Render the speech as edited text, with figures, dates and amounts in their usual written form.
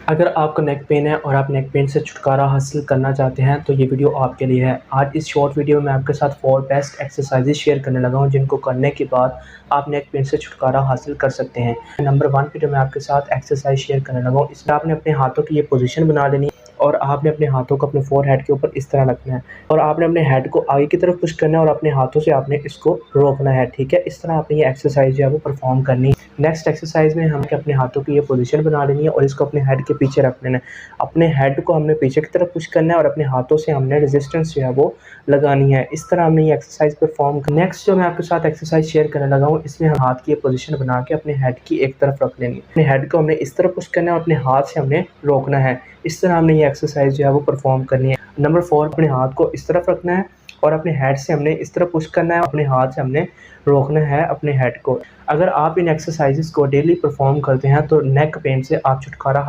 अगर आपको neck pain है और आप नेक पेन से छुटकारा हासिल करना चाहते हैं तो ये वीडियो आपके लिए है। आज इस शॉर्ट वीडियो में आपके साथ 4 बेस्ट एक्सरसाइजेज शेयर करने लगा हूँ जिनको करने के बाद आप नेक पेन से छुटकारा हासिल कर सकते हैं। नंबर 1 पे जो मैं आपके साथ एक्सरसाइज शेयर करने लगा हूँ, इसमें आपने अपने हाथों की ये पोजीशन बना लेनी है और आपने अपने हाथों को अपने फोरहेड के ऊपर इस तरह रखना है और आपने अपने हेड को आगे की तरफ पुश करना है और अपने हाथों से आपने इसको रोकना है। ठीक है, इस तरह आपने ये एक्सरसाइज जो है वो परफॉर्म करनी है। नेक्स्ट एक्सरसाइज में हमें अपने हाथों की ये पोजीशन बना लेनी है और इसको अपने हेड के पीछे रख लेना है। अपने हेड को हमने पीछे की तरफ पुश करना है और अपने हाथों से हमने रेजिस्टेंस जो है वो लगानी है। इस तरह हमने ये एक्सरसाइज परफॉर्म कर। नेक्स्ट जो मैं आपके साथ एक्सरसाइज शेयर करने लगा हूँ, इसमें हम हाथ की ये पोजीशन बना के अपने हेड की एक तरफ रख लेनी है। अपने हेड को हमने इस तरफ पुश करना है और अपने हाथ से हमने रोकना है। इस तरह हमने ये एक्सरसाइज जो है वो परफॉर्म करनी है। नंबर 4, अपने हाथ को इस तरफ रखना है और अपने हेड से हमने इस तरफ पुश करना है, अपने हाथ से हमने रोकना है अपने हेड को। अगर आप इन एक्सरसाइजेस को डेली परफॉर्म करते हैं तो नेक पेन से आप छुटकारा